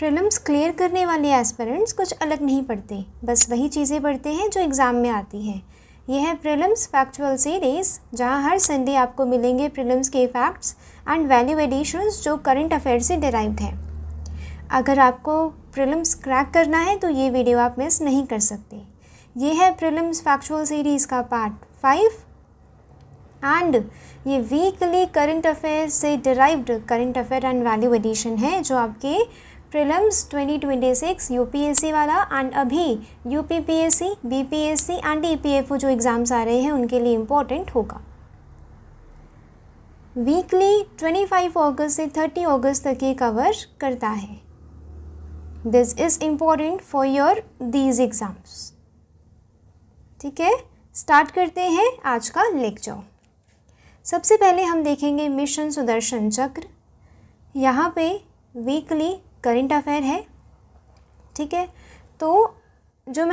Prelims clear करने वाले aspirants कुछ अलग नहीं पढ़ते, बस वही चीज़ें पढ़ते हैं जो एग्ज़ाम में आती हैं। यह है प्रीलिम्स फैक्चुअल सीरीज़, जहां हर संडे आपको मिलेंगे प्रीलिम्स के फैक्ट्स एंड वैल्यू एडिशंस जो करंट अफेयर से डिराइव्ड हैं। अगर आपको प्रीलिम्स क्रैक करना है तो ये वीडियो आप मिस नहीं कर सकते। ये है प्रीलिम्स फैक्चुअल सीरीज़ का पार्ट 5 एंड ये वीकली करंट अफेयर से derived current affair and value addition है, जो आपके प्रीलिम्स 2026 यूपीएससी वाला एंड अभी यूपीपीएससी, बीपीएससी एंड ईपीएफओ जो एग्ज़ाम्स आ रहे हैं उनके लिए इम्पोर्टेंट होगा। वीकली 25 अगस्त से 30 अगस्त तक ये कवर करता है। This is important for your these exams. ठीक है, स्टार्ट करते हैं आज का लेक्चर। सबसे पहले हम देखेंगे मिशन सुदर्शन चक्र। यहाँ पे वीकली करंट अफेयर है। ठीक है, तो जो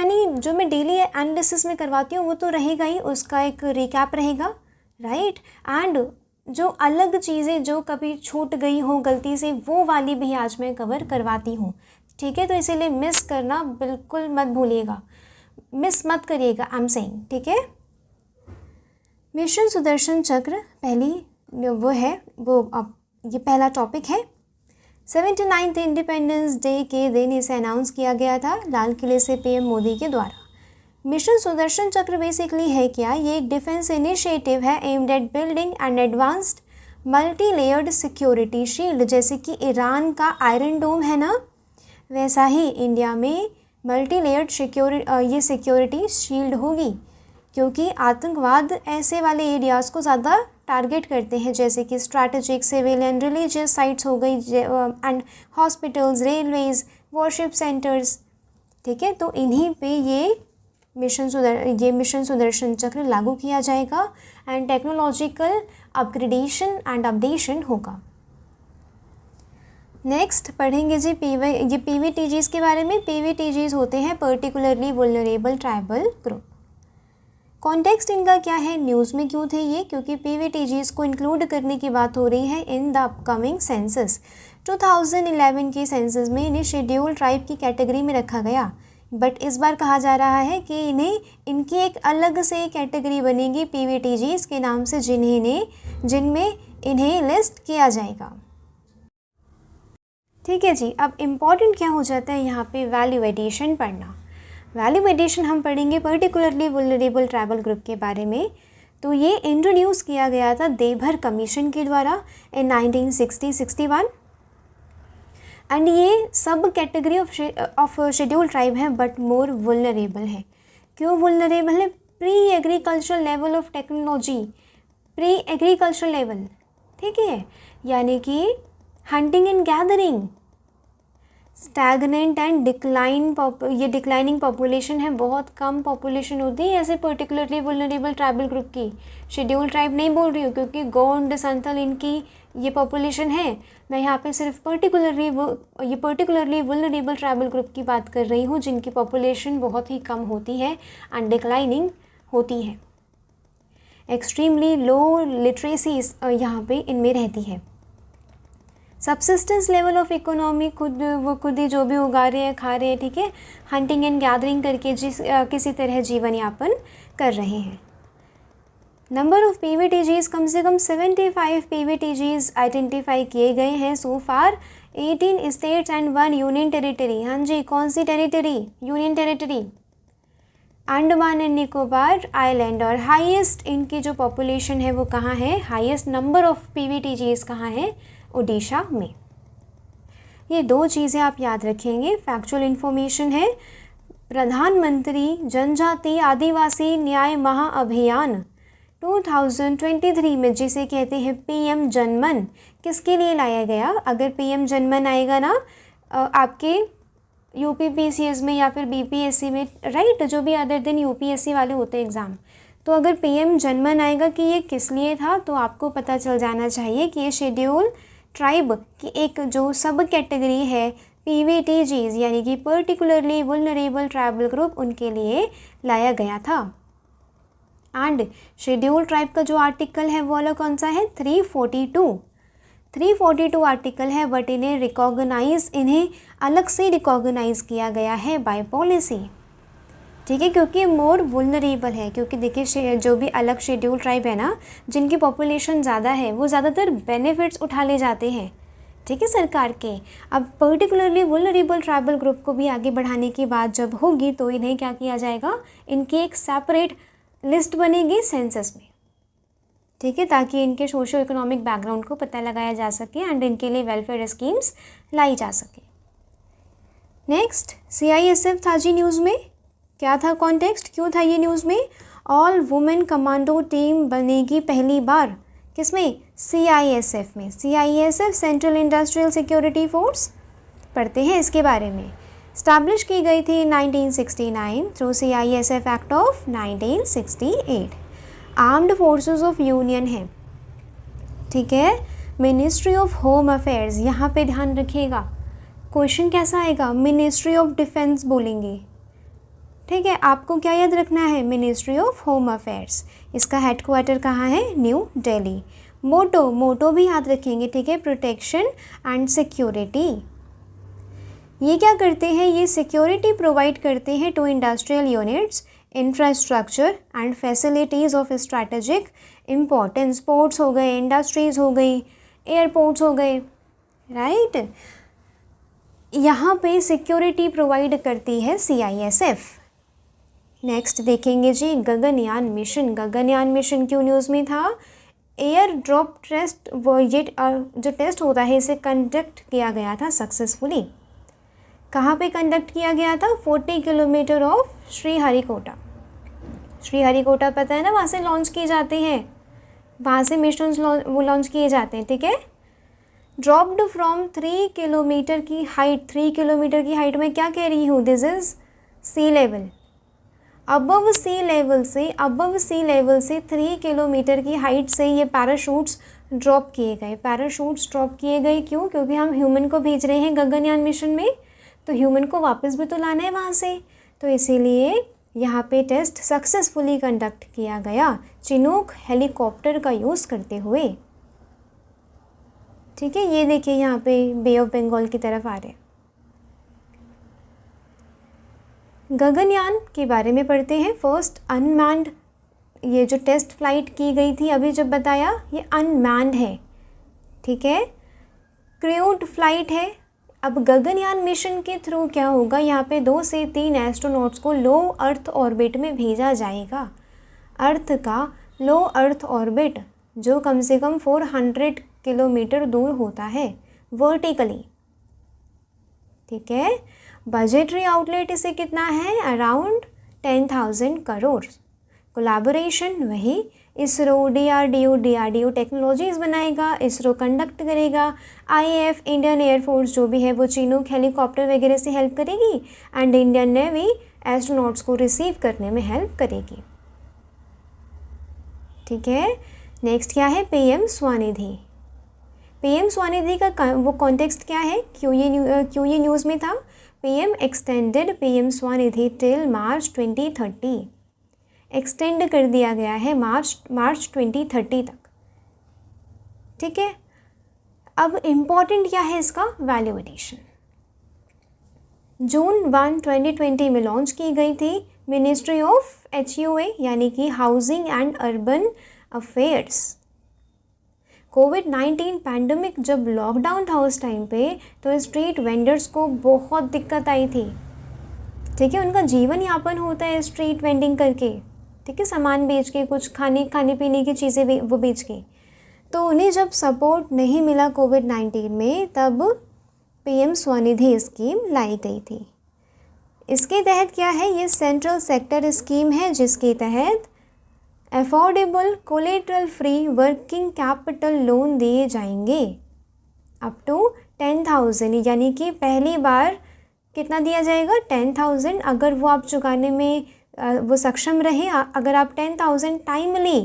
मैं डेली एनालिसिस में करवाती हूँ वो तो रहेगा ही, उसका एक रिकैप रहेगा, राइट। एंड जो अलग चीज़ें जो कभी छूट गई हो गलती से, वो वाली भी आज मैं कवर करवाती हूँ। ठीक है, तो इसीलिए मिस करना बिल्कुल मत भूलिएगा, मिस मत करिएगा, आई एम सेइंग। ठीक है, मिशन सुदर्शन चक्र पहली अब ये पहला टॉपिक है। 79th इंडिपेंडेंस डे के दिन इसे अनाउंस किया गया था लाल किले से पीएम मोदी के द्वारा। मिशन सुदर्शन चक्र बेसिकली है क्या? ये एक डिफेंस इनिशिएटिव है aimed at building and advanced multi layered security shield. जैसे कि ईरान का आयरन डोम है ना, वैसा ही इंडिया में मल्टी लेयर्ड सिक्योरिटी शील्ड होगी, क्योंकि आतंकवाद ऐसे वाले एरियाज़ को ज़्यादा टारगेट करते हैं, जैसे कि strategic, civil and religious sites हो गई, and hospitals, railways, worship centres. ठीक है, तो इन्हीं पे ये मिशन सुदर्शन चक्र लागू किया जाएगा and technological upgradation and updation होगा। नेक्स्ट पढ़ेंगे जी ये पीवीटीजीज़ के बारे में। पीवीटीजीज़ होते हैं पर्टिकुलरली वुल्नरेबल ट्राइबल ग्रुप। कॉन्टेक्स्ट इनका क्या है, न्यूज़ में क्यों थे ये? क्योंकि पीवीटीजीज़ को इंक्लूड करने की बात हो रही है इन द अपकमिंग सेंसस। 2011 के सेंसस में इन्हें शेड्यूल ट्राइब की कैटेगरी में रखा गया, बट इस बार कहा जा रहा है कि इनकी एक अलग से कैटेगरी बनेगी पीवीटीजीज़ के नाम से, जिनमें इन्हें लिस्ट किया जाएगा। ठीक है जी, अब इम्पॉर्टेंट क्या हो जाता है यहाँ पे? वैल्यू एडिशन पढ़ना। वैल्यू एडिशन हम पढ़ेंगे पर्टिकुलरली वुल्नरेबल ट्राइबल ग्रुप के बारे में। तो ये इंट्रोड्यूस किया गया था देवघर कमीशन के द्वारा इन 1960-61 एंड ये सब कैटेगरी ऑफ शेड्यूल ट्राइब है, बट मोर वुल्नरेबल है। क्यों वुल्नरेबल है? Pre agricultural level of technology, pre agricultural level. ठीक है, यानी कि hunting and gathering, stagnant and ये डिक्लाइनिंग पॉपुलेशन है, बहुत कम पॉपुलेशन होती है ऐसे पर्टिकुलरली वुल्नरेबल ट्राइबल ग्रुप की। शेड्यूल ट्राइब नहीं बोल रही हूँ, क्योंकि गोंड, संथल इनकी ये पॉपुलेशन है। मैं यहाँ पे सिर्फ पर्टिकुलरली वुल्नरेबल ट्राइबल ग्रुप की बात कर रही हूँ, जिनकी पॉपुलेशन बहुत ही कम होती है एंड डिक्लाइनिंग होती है। एक्सट्रीमली लो लिटरेसी यहाँ पे इनमें रहती है। सब्सिस्टेंस लेवल ऑफ इकोनॉमी, खुद ही जो भी उगा रहे हैं, खा रहे हैं। ठीक है, हंटिंग एंड गैदरिंग करके किसी तरह जीवन यापन कर रहे हैं। नंबर ऑफ पीवीटीजीज़, कम से कम 75 पीवीटीजीज़ आइडेंटिफाई किए गए हैं so far. 18 states and 1 union territory. हाँ जी, कौन सी territory? Union territory, Andaman and Nicobar island. और हाईएस्ट इनकी जो पॉपुलेशन है वो कहाँ है? हाईएस्ट नंबर ऑफ पीवीटीजीज़ कहाँ है? ओडिशा में। ये दो चीज़ें आप याद रखेंगे। फैक्चुअल इन्फॉर्मेशन है, प्रधानमंत्री जनजाति आदिवासी न्याय महाअभियान 2023 में, जिसे कहते हैं पीएम जनमन, किसके लिए लाया गया? अगर पीएम जनमन आएगा ना आपके यूपीपीसीएस में या फिर बीपीएससी में, राइट, जो भी अदर दिन यूपीएससी वाले होते हैं एग्ज़ाम, तो अगर पीएम जनमन आएगा कि ये किस लिए था, तो आपको पता चल जाना चाहिए कि ये शेड्यूल ट्राइब की एक जो सब कैटेगरी है पीवीटीजीज़, यानी कि पर्टिकुलरली वुल्नरेबल ट्राइबल ग्रुप, उनके लिए लाया गया था। एंड शेड्यूल ट्राइब का जो आर्टिकल है वो वाला कौन सा है? 342। 342 आर्टिकल है बट इन्हें अलग से रिकॉग्नाइज किया गया है बाय पॉलिसी, ठीक है, क्योंकि मोर वुलनरेबल है। क्योंकि देखिए जो भी अलग शेड्यूल ट्राइब है ना, जिनकी पॉपुलेशन ज़्यादा है, वो ज़्यादातर बेनिफिट्स उठा ले जाते हैं, ठीक है, सरकार के। अब पर्टिकुलरली वुलनरेबल ट्राइबल ग्रुप को भी आगे बढ़ाने की बात जब होगी तो इन्हें क्या किया जाएगा, इनकी एक सेपरेट लिस्ट बनेगी सेंसस में, ठीक है, ताकि इनके सोशो इकोनॉमिक बैकग्राउंड को पता लगाया जा सके एंड इनके लिए वेलफेयर स्कीम्स लाई जा सके। नेक्स्ट CISF था जी न्यूज़ में। क्या था कॉन्टेक्स्ट, क्यों था ये न्यूज़ में? ऑल वुमेन कमांडो टीम बनेगी पहली बार, किसमें? CISF में। CISF central industrial security force, पढ़ते हैं इसके बारे में। स्टैब्लिश की गई थी 1969 through CISF act of 1968। Armed forces of union है, ठीक है। मिनिस्ट्री ऑफ होम अफेयर्स, यहाँ पे ध्यान रखिएगा, क्वेश्चन कैसा आएगा, मिनिस्ट्री ऑफ डिफेंस बोलेंगे, ठीक है। आपको क्या याद रखना है, मिनिस्ट्री ऑफ होम अफेयर्स। इसका हेडक्वार्टर कहाँ है, न्यू दिल्ली। मोटो भी याद रखेंगे, ठीक है, प्रोटेक्शन एंड सिक्योरिटी। ये क्या करते हैं, ये सिक्योरिटी प्रोवाइड करते हैं to industrial units, infrastructure and facilities of strategic importance. Ports हो गए, इंडस्ट्रीज़ हो गई, एयरपोर्ट्स हो गए, राइट। यहाँ पे सिक्योरिटी प्रोवाइड करती है CISF। नेक्स्ट देखेंगे जी गगनयान मिशन। गगनयान मिशन क्यों न्यूज़ में था? एयर ड्रॉप टेस्ट, ये जो टेस्ट होता है इसे कंडक्ट किया गया था सक्सेसफुली। कहाँ पे कंडक्ट किया गया था? 40 किलोमीटर ऑफ श्रीहरिकोटा। श्रीहरिकोटा पता है ना, वहाँ से लॉन्च किए जाते हैं, वहाँ से मिशन वो लॉन्च किए जाते हैं, ठीक है। ड्रॉप्ड फ्रॉम 3 किलोमीटर की हाइट, 3 किलोमीटर की हाइट में क्या कह रही हूँ, this is sea level. Above sea level से 3 किलोमीटर की हाइट से ये पैराशूट्स ड्रॉप किए गए। पैराशूट्स ड्रॉप किए गए क्यों? क्योंकि हम ह्यूमन को भेज रहे हैं गगनयान मिशन में, तो ह्यूमन को वापस भी तो लाना है वहाँ से, तो इसीलिए यहाँ पे टेस्ट सक्सेसफुली कंडक्ट किया गया चिनूक हेलीकॉप्टर का यूज़ करते हुए, ठीक है। ये देखिए यहाँ पे बे ऑफ बंगाल की तरफ आ रहे हैं। गगनयान के बारे में पढ़ते हैं। फर्स्ट अनमैन्ड, ये जो टेस्ट फ्लाइट की गई थी अभी जब बताया, ये अनमैन्ड है, ठीक है, क्रूड फ्लाइट है। अब गगनयान मिशन के थ्रू क्या होगा, यहाँ पे 2 से 3 एस्ट्रोनॉट्स को लो अर्थ ऑर्बिट में भेजा जाएगा। अर्थ का लो अर्थ ऑर्बिट जो कम से कम 400 किलोमीटर दूर होता है वर्टिकली, ठीक है। बजटरी आउटलेट इसे कितना है, अराउंड 10,000 करोड़। कोलैबोरेशन वही इसरो, DRDO टेक्नोलॉजीज़ बनाएगा, इसरो कंडक्ट करेगा, IAF इंडियन एयरफोर्स जो भी है वो चिनूक हेलीकॉप्टर वगैरह से हेल्प करेगी एंड इंडियन नेवी एस्ट्रोनॉट्स को रिसीव करने में हेल्प करेगी, ठीक है। नेक्स्ट क्या है, PM स्वनिधि। PM स्वनिधि का वो कॉन्टेक्स्ट क्या है, क्यों ये न्यूज़ में था? PM extended PM Svanidhi till March 2030, extend कर दिया गया है मार्च 2030 तक, ठीक है। अब इम्पॉर्टेंट क्या है इसका, वैल्यू एडिशन। जून 1, 2020 में लॉन्च की गई थी मिनिस्ट्री ऑफ HUA यानी कि housing and urban affairs. Covid pandemic जब लॉकडाउन था उस टाइम पे, तो स्ट्रीट वेंडर्स को बहुत दिक्कत आई थी, ठीक है। उनका जीवन यापन होता है स्ट्रीट वेंडिंग करके, ठीक है, सामान बेच के, कुछ खाने पीने की चीज़ें वो बेच के। तो उन्हें जब सपोर्ट नहीं मिला कोविड-19 में, तब PM स्वनिधि स्कीम लाई गई थी। इसके तहत क्या है, ये सेंट्रल सेक्टर स्कीम है जिसके तहत affordable collateral free working capital loan दिए जाएंगे अप टू 10,000, यानी कि पहली बार कितना दिया जाएगा, 10,000। अगर वो आप चुकाने में वो सक्षम रहे, अगर आप 10,000 टाइमली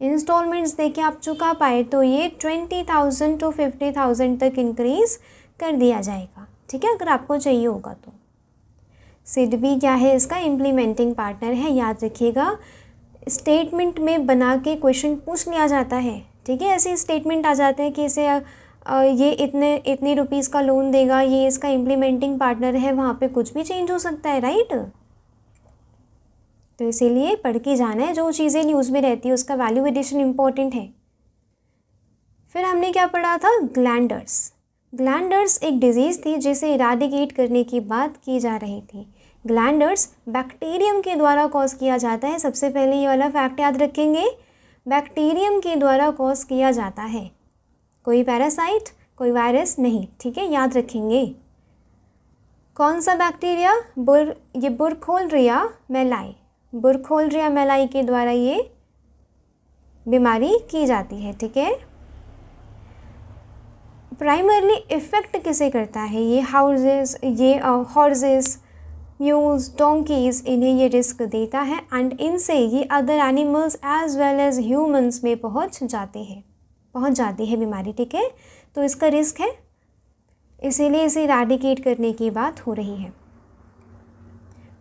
इंस्टॉलमेंट्स देके आप चुका पाए, तो ये 20,000 to 50,000 तक इंक्रीज़ कर दिया जाएगा, ठीक है, अगर आपको चाहिए होगा तो। SIDBI क्या है, इसका इम्प्लीमेंटिंग पार्टनर है, याद रखिएगा। स्टेटमेंट में बना के क्वेश्चन पूछ लिया जाता है, ठीक है, ऐसे स्टेटमेंट आ जाते हैं कि इसे ये इतनी रुपीज़ का लोन देगा, ये इसका इम्प्लीमेंटिंग पार्टनर है, वहाँ पे कुछ भी चेंज हो सकता है, राइट। तो इसीलिए पढ़ के जाना है, जो चीज़ें न्यूज़ में रहती है उसका वैल्यू एडिशन इम्पॉर्टेंट है। फिर हमने क्या पढ़ा था, ग्लैंडर्स। ग्लैंडर्स एक डिजीज़ थी जिसे इराडिकेट करने की बात की जा रही थी। ग्लैंडर्स बैक्टीरियम के द्वारा कॉज किया जाता है। सबसे पहले ये वाला फैक्ट याद रखेंगे, बैक्टीरियम के द्वारा कॉज किया जाता है, कोई पैरासाइट, कोई वायरस नहीं, ठीक है, याद रखेंगे। कौन सा बैक्टीरिया, ये बुरखोल्रिया मेलाई, बुरखोल्रिया मेलाई के द्वारा ये बीमारी की जाती है, ठीक है। प्राइमरली इफ़ेक्ट किसे करता है, ये हॉर्सेस, म्यूल्स, डोंकीज़, इन्हें ये रिस्क देता है एंड इनसे ये other animals as well as humans में पहुंच जाती है बीमारी, ठीक है। तो इसका रिस्क है, इसीलिए इसे इराडिकेट करने की बात हो रही है।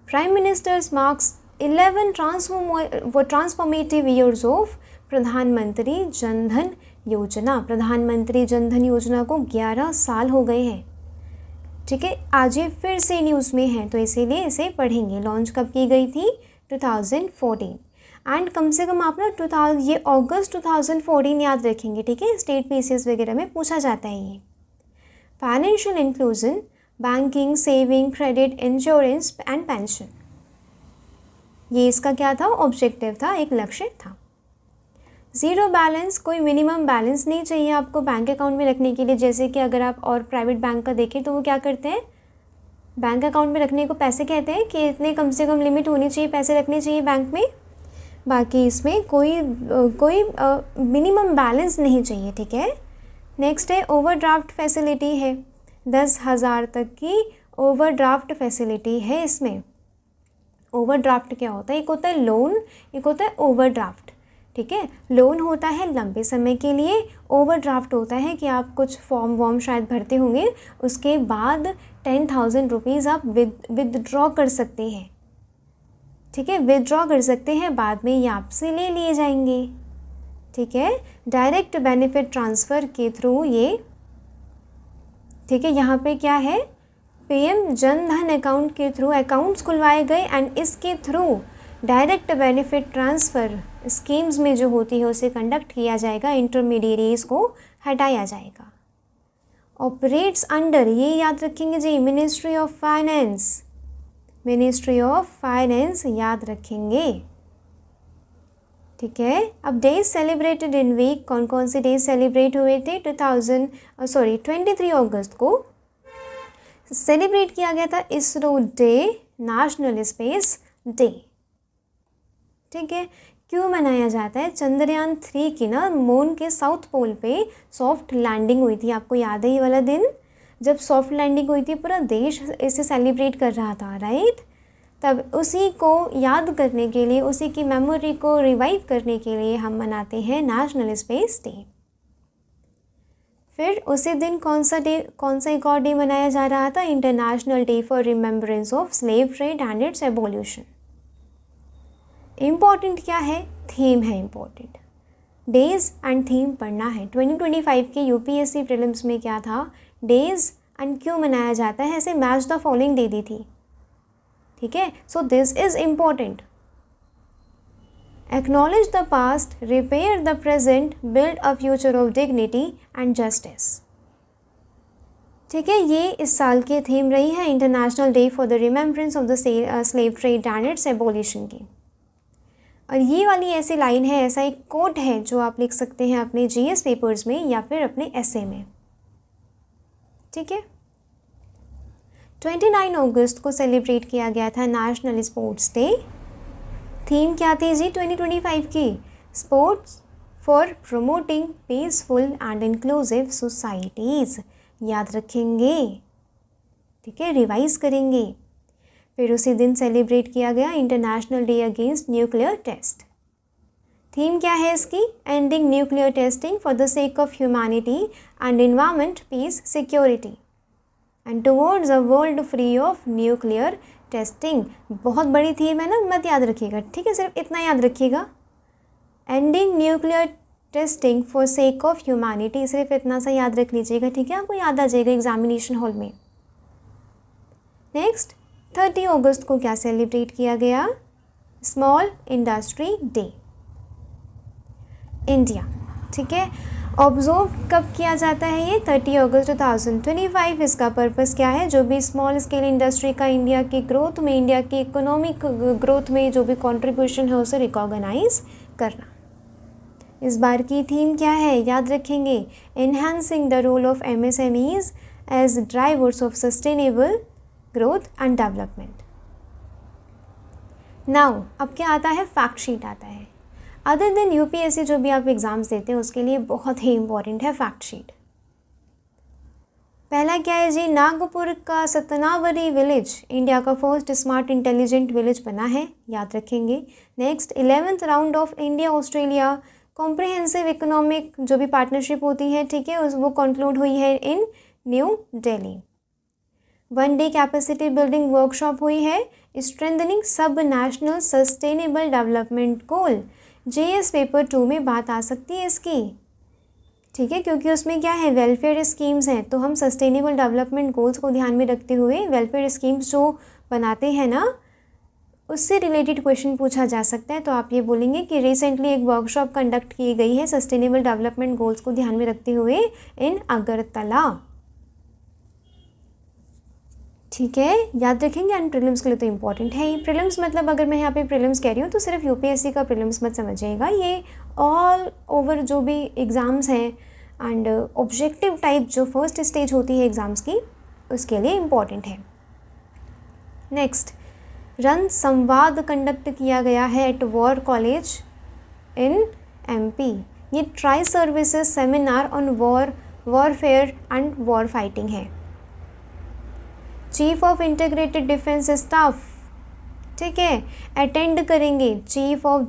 Prime ministers marks 11 transformative years of प्रधानमंत्री जनधन योजना। प्रधानमंत्री जनधन योजना को 11 साल हो गए हैं, ठीक है। आज ये फिर से न्यूज़ में है, तो इसीलिए इसे पढ़ेंगे। लॉन्च कब की गई थी, 2014, एंड कम से कम आप ना ये अगस्त 2014 याद रखेंगे, ठीक है। स्टेट पीसीएस वगैरह में पूछा जाता है ये। Financial inclusion, banking, saving, credit, insurance and pension, ये इसका क्या था, ऑब्जेक्टिव था, एक लक्ष्य था। ज़ीरो बैलेंस, कोई मिनिमम बैलेंस नहीं चाहिए आपको बैंक अकाउंट में रखने के लिए। जैसे कि अगर आप और प्राइवेट बैंक का देखें तो वो क्या करते हैं, बैंक अकाउंट में रखने को पैसे कहते हैं कि इतने कम से कम लिमिट होनी चाहिए, पैसे रखने चाहिए बैंक में। बाकी इसमें कोई मिनिमम बैलेंस नहीं चाहिए, ठीक है। नेक्स्ट है ओवरड्राफ्ट फैसिलिटी है, 10,000 तक की ओवरड्राफ्ट फैसिलिटी है इसमें। ओवरड्राफ्ट क्या होता है, एक होता है लोन, एक होता है ओवरड्राफ्ट, ठीक है। लोन होता है लंबे समय के लिए, ओवरड्राफ्ट होता है कि आप कुछ फॉर्म शायद भरते होंगे, उसके बाद 10,000 रुपीज़ आप विदड्रॉ कर सकते हैं, ठीक है, विदड्रॉ कर सकते हैं, बाद में ये आपसे ले लिए जाएंगे, ठीक है। डायरेक्ट बेनिफिट ट्रांसफ़र के थ्रू ये, ठीक है, यहाँ पे क्या है, पीएम जन धन अकाउंट के थ्रू अकाउंट्स खुलवाए गए एंड इसके through direct benefit transfer schemes में जो होती है उसे कंडक्ट किया जाएगा, इंटरमीडिएरीज को हटाया जाएगा। ऑपरेट्स अंडर, ये याद रखेंगे जी, ministry of finance, ministry of finance याद रखेंगे, ठीक है। अब डेज सेलिब्रेटेड इन वीक, कौन कौन से डेज सेलिब्रेट हुए थे, 23 अगस्त को सेलिब्रेट किया गया था ISRO day, national space day, ठीक है। क्यों मनाया जाता है, चंद्रयान 3 की ना मून के साउथ पोल पे सॉफ्ट लैंडिंग हुई थी, आपको याद है ये वाला दिन जब सॉफ्ट लैंडिंग हुई थी, पूरा देश इसे सेलिब्रेट कर रहा था, राइट। तब उसी को याद करने के लिए, उसी की मेमोरी को रिवाइव करने के लिए हम मनाते हैं नेशनल स्पेस डे। फिर उसी दिन कौन सा एक और डे मनाया जा रहा था, international day for remembrance of slave trade and it's abolition. Important क्या है, थीम है इम्पॉर्टेंट, डेज एंड थीम पढ़ना है। 2025 के यूपीएससी प्रीलिम्स में क्या था, डेज एंड क्यों मनाया जाता है, ऐसे मैच द फॉलोइंग दे दी थी, ठीक है। So this is important. Acknowledge the past, repair the present, build a future of dignity and justice, ठीक है। ये इस साल की थीम रही है, international day for the remembrance of the slave trade and it's abolition की। और ये वाली ऐसी लाइन है, ऐसा एक कोट है जो आप लिख सकते हैं अपने जीएस पेपर्स में या फिर अपने एसे में, ठीक है। 29 अगस्त को सेलिब्रेट किया गया था नेशनल स्पोर्ट्स डे। थीम क्या थी जी 2025 की, sports for promoting peaceful and inclusive societies, याद रखेंगे, ठीक है, रिवाइज करेंगे। फिर उसी दिन सेलिब्रेट किया गया international day against nuclear test. Theme क्या है इसकी, ending nuclear testing for the sake of humanity and environment, peace, security and towards a world free of nuclear testing. बहुत बड़ी थीम है ना, मत याद रखिएगा, ठीक है, सिर्फ इतना याद रखिएगा, ending nuclear testing for sake of humanity, सिर्फ इतना सा याद रख लीजिएगा, ठीक है, आपको याद आ जाएगा एग्जामिनेशन हॉल में। नेक्स्ट 30 अगस्त को क्या सेलिब्रेट किया गया? स्मॉल इंडस्ट्री डे इंडिया, ठीक है। ऑब्जर्व कब किया जाता है ये? 30 अगस्त 2025। इसका पर्पस क्या है? जो भी स्मॉल स्केल इंडस्ट्री का इंडिया की ग्रोथ में, इंडिया की इकोनॉमिक ग्रोथ में जो भी कंट्रीब्यूशन है उसे रिकॉग्नाइज करना। इस बार की थीम क्या है? याद रखेंगे, enhancing the role of MSMEs as drivers of sustainable growth and development. Now अब क्या आता है? फैक्ट शीट आता है। अदर देन UPSC जो भी आप एग्ज़ाम्स देते हैं उसके लिए बहुत ही इम्पॉर्टेंट है फैक्ट शीट। पहला क्या है जी? नागपुर का सतनावरी विलेज इंडिया का फर्स्ट स्मार्ट इंटेलिजेंट विलेज बना है, याद रखेंगे। Next 11th round of India Australia comprehensive economic जो भी पार्टनरशिप होती है, ठीक है, वो कंक्लूड हुई है in New Delhi. 1 day capacity building workshop हुई है, strengthening sub national sustainable development goal. JS paper 2 में बात आ सकती है इसकी, ठीक है, क्योंकि उसमें क्या है? वेलफेयर स्कीम्स हैं, तो हम सस्टेनेबल डेवलपमेंट गोल्स को ध्यान में रखते हुए वेलफेयर स्कीम्स जो बनाते हैं ना, उससे रिलेटेड क्वेश्चन पूछा जा सकता है। तो आप ये बोलेंगे कि रिसेंटली एक वर्कशॉप कंडक्ट की गई है सस्टेनेबल डेवलपमेंट गोल्स को ध्यान में रखते हुए इन अगरतला, ठीक है, याद रखेंगे। एंड प्रीलिम्स के लिए तो इम्पॉर्टेंट है ही। प्रीलिम्स मतलब अगर मैं यहाँ पे प्रीलिम्स कह रही हूँ तो सिर्फ UPSC का प्रीलिम्स मत समझिएगा, ये ऑल ओवर जो भी एग्ज़ाम्स हैं एंड ऑब्जेक्टिव टाइप जो फर्स्ट स्टेज होती है एग्ज़ाम्स की, उसके लिए इम्पॉर्टेंट है। नेक्स्ट रन संवाद कंडक्ट किया गया है at war college in MP। ये tri services seminar on warfare and war fighting है। Chief of integrated defence staff, ठीक है, अटेंड करेंगे chief of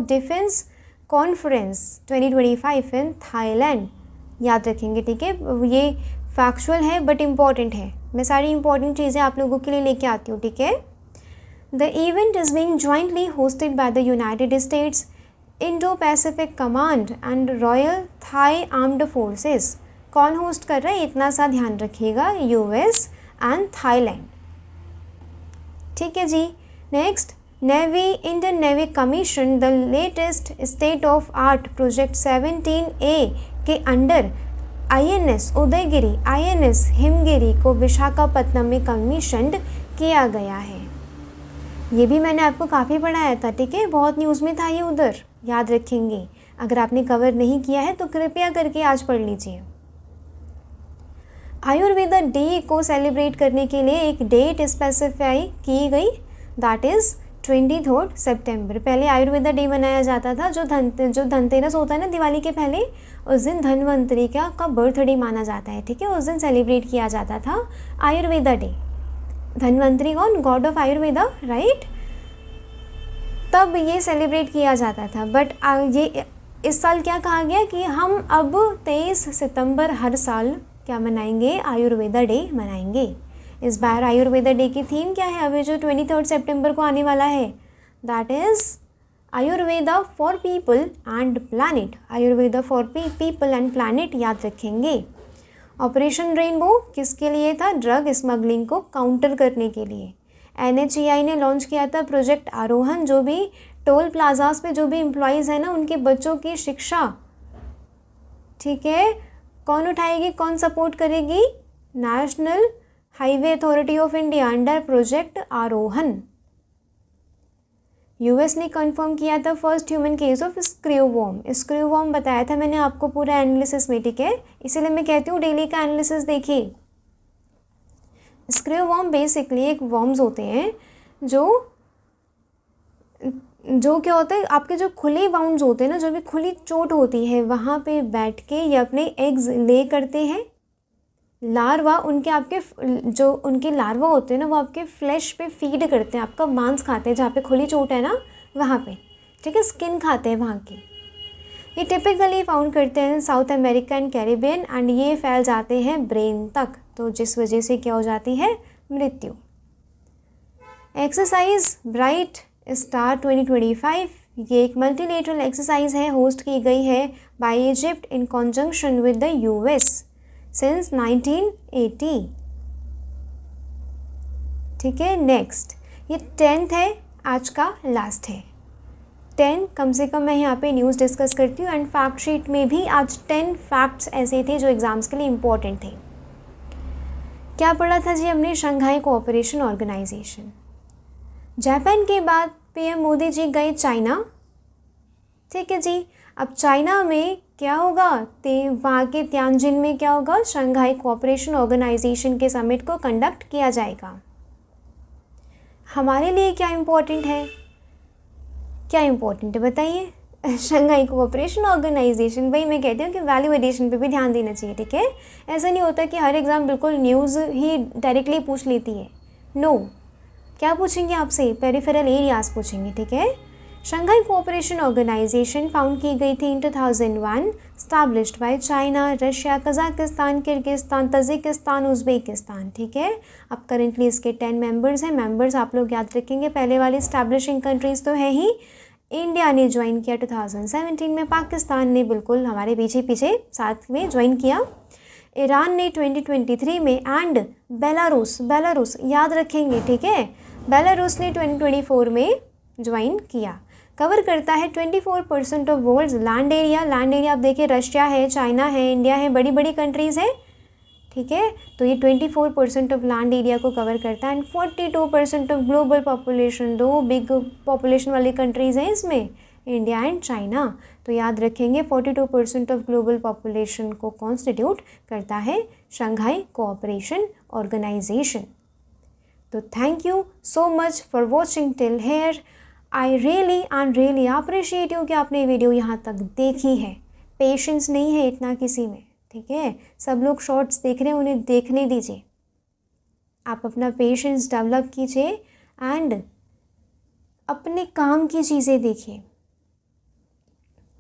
defence conference 2025 in Thailand, याद रखेंगे, ठीक है। ये फैक्चुअल है बट इम्पॉर्टेंट है, मैं सारी इंपॉर्टेंट चीज़ें आप लोगों के लिए लेके आती हूँ, ठीक है। The event is being jointly hosted by the United States Indo Pacific Command and Royal Thai Armed Forces. कौन होस्ट कर रहा है? इतना सा ध्यान रखिएगा, US एंड थाईलैंड, ठीक है जी। Next navy, Indian navy commission the latest state of art project 17A के under INS Udaygiri, INS Himgiri को विशाखापत्तनम में कमीशन्ड किया गया है। ये भी मैंने आपको काफ़ी पढ़ाया था, ठीक है, बहुत न्यूज़ में था ये उधर, याद रखेंगे। अगर आपने कवर नहीं किया है तो कृपया करके आज पढ़ लीजिए। आयुर्वेदा डे को सेलिब्रेट करने के लिए एक डेट स्पेसिफाई की गई, दैट इज़ 23 सितंबर। पहले आयुर्वेदा डे मनाया जाता था, जो धनतेरस होता है ना दिवाली के पहले, उस दिन धन्वंतरी का बर्थडे माना जाता है, ठीक है, उस दिन सेलिब्रेट किया जाता था आयुर्वेदा डे। धन्वंतरी कौन? God of Ayurveda, right. तब ये सेलिब्रेट किया जाता था, बट ये इस साल क्या कहा गया कि हम अब 23 सितंबर हर साल क्या मनाएंगे? आयुर्वेदा डे मनाएंगे। इस बार आयुर्वेदा डे की थीम क्या है? अभी जो 23 सितंबर को आने वाला है, that is Ayurveda for people and planet. Ayurveda for people and planet, याद रखेंगे। ऑपरेशन रेनबो किसके लिए था? ड्रग स्मगलिंग को काउंटर करने के लिए। NHAI ने लॉन्च किया था प्रोजेक्ट आरोहन, जो भी टोल प्लाजास पे जो भी एम्प्लॉयज़ हैं ना, उनके बच्चों की शिक्षा, ठीक है, कौन उठाएगी, कौन सपोर्ट करेगी? National highway authority of India under project Arohan. US ने कंफर्म किया था फर्स्ट ह्यूमन केस ऑफ स्क्रूवॉर्म। स्क्रूवॉर्म बताया था मैंने आपको पूरा एनालिसिस में, ठीक है, इसीलिए मैं कहती हूँ डेली का एनालिसिस देखिए। स्क्रूवॉर्म बेसिकली एक वॉर्म्स होते हैं जो क्या होता है, आपके जो खुले वाउंड्स होते हैं ना, जो भी खुली चोट होती है, वहाँ पे बैठ के ये अपने एग्स ले करते हैं। लार्वा उनके आपके जो उनके लार्वा होते हैं ना, वो आपके फ्लैश पे फीड करते हैं, आपका मांस खाते हैं, जहाँ पे खुली चोट है ना वहाँ पे, ठीक है, स्किन खाते हैं वहाँ की। ये टिपिकली फाउंड करते हैं south America and Caribbean, and ये फैल जाते हैं ब्रेन तक, तो जिस वजह से क्या हो जाती है? मृत्यु। एक्सरसाइज ब्राइट स्टार 2025, ये एक मल्टीलेटरल एक्सरसाइज है, होस्ट की गई है by Egypt in conjunction with the US since 1980। ठीक है, नेक्स्ट ये 10th है, आज का लास्ट है। 10 कम से कम मैं यहाँ पे न्यूज़ डिस्कस करती हूँ, एंड फैक्ट शीट में भी आज 10 फैक्ट्स ऐसे थे जो एग्ज़ाम्स के लिए इम्पोर्टेंट थे। क्या पढ़ा था जी हमने? Shanghai Cooperation organisation. जापान के बाद पीएम मोदी जी गए चाइना। ठीक है जी, अब चाइना में क्या होगा? वहाँ के तियानजिन में क्या होगा? शंघाई कोऑपरेशन ऑर्गेनाइजेशन के समिट को कंडक्ट किया जाएगा। हमारे लिए क्या इम्पोर्टेंट है? क्या इम्पोर्टेंट है बताइए? Shanghai Cooperation Organisation. भाई मैं कहती हूँ कि वैल्यू एडिशन पे भी ध्यान देना चाहिए। ठीक है, ऐसा नहीं होता कि हर एग्ज़ाम बिल्कुल न्यूज़ ही डायरेक्टली पूछ लेती है। नो, क्या पूछेंगे आपसे? पेरिफेरल एरियाज पूछेंगे। ठीक है, शंघाई कोऑपरेशन ऑर्गेनाइजेशन फाउंड की गई थी इन 2001, established by China, Russia, Kazakhstan, Kyrgyzstan, Tajikistan, Uzbekistan. ठीक है, अब करेंटली इसके 10 मेंबर्स हैं। मेंबर्स आप लोग याद रखेंगे, पहले वाले स्टैब्लिशिंग कंट्रीज़ तो है ही। इंडिया ने ज्वाइन किया 2017 में, पाकिस्तान ने बिल्कुल हमारे पीछे पीछे साथ में ज्वाइन किया, ईरान ने 2023 में, एंड बेलारूस याद रखेंगे। ठीक है, बेलारूस ने 2024 में ज्वाइन किया। कवर करता है 24% of world's land area. Land area आप देखिए, रशिया है, चाइना है, इंडिया है, बड़ी बड़ी कंट्रीज़ है। ठीक है, तो ये 24% ऑफ लैंड एरिया को कवर करता है, एंड 42% ऑफ ग्लोबल पॉपुलेशन। दो बिग पॉपुलेशन वाली कंट्रीज़ हैं इसमें, इंडिया एंड चाइना। तो याद रखेंगे 42% ऑफ ग्लोबल पॉपुलेशन को कॉन्स्टिट्यूट करता है शंघाई कोऑपरेशन ऑर्गेनाइजेशन। तो thank you so much for watching till here. I really appreciate you कि आपने वीडियो यहाँ तक देखी है। पेशेंस नहीं है इतना किसी में। ठीक है, सब लोग शॉर्ट्स देख रहे हैं, उन्हें देखने दीजिए। आप अपना पेशेंस डेवलप कीजिए एंड अपने काम की चीज़ें देखिए।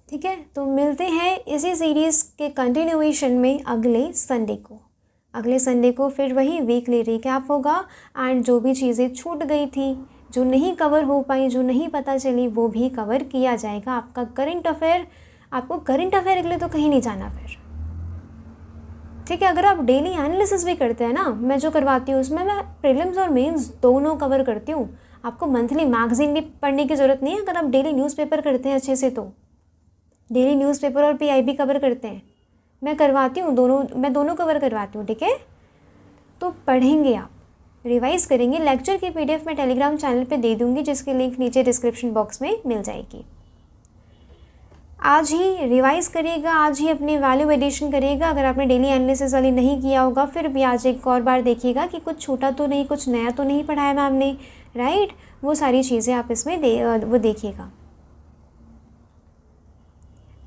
ठीक है, तो मिलते हैं इसी सीरीज़ के कंटिन्यूएशन में अगले संडे को फिर वही वीकली रिकैप होगा, एंड जो भी चीज़ें छूट गई थी, जो नहीं कवर हो पाई, जो नहीं पता चली, वो भी कवर किया जाएगा। आपको करंट अफेयर के लिए तो कहीं नहीं जाना फिर। ठीक है, अगर आप डेली एनालिसिस भी करते हैं ना, मैं जो करवाती हूँ उसमें मैं प्रीलिम्स और मेंस दोनों कवर करती हूँ। आपको मंथली मैगजीन भी पढ़ने की ज़रूरत नहीं है अगर आप डेली न्यूज़पेपर करते हैं अच्छे से। तो डेली न्यूज़पेपर और पीआईबी कवर करते हैं, मैं करवाती हूँ दोनों, मैं दोनों कवर करवाती हूँ। ठीक है, तो पढ़ेंगे आप, रिवाइज करेंगे। लेक्चर की पीडीएफ मैं टेलीग्राम चैनल पे दे दूँगी, जिसकी लिंक नीचे डिस्क्रिप्शन बॉक्स में मिल जाएगी। आज ही रिवाइज़ करिएगा, आज ही अपनी वैल्यू एडिशन करिएगा। अगर आपने डेली एनालिसिस वाली नहीं किया होगा, फिर भी आज एक और बार देखिएगा कि कुछ छूटा तो नहीं, कुछ नया तो नहीं पढ़ाया मैम ने, राइट? वो सारी चीज़ें आप इसमें वो देखिएगा।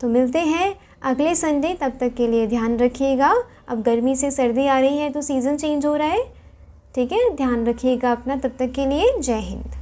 तो मिलते हैं अगले संडे, तब तक के लिए ध्यान रखिएगा। अब गर्मी से सर्दी आ रही है तो सीज़न चेंज हो रहा है। ठीक है, ध्यान रखिएगा अपना, तब तक के लिए जय हिंद।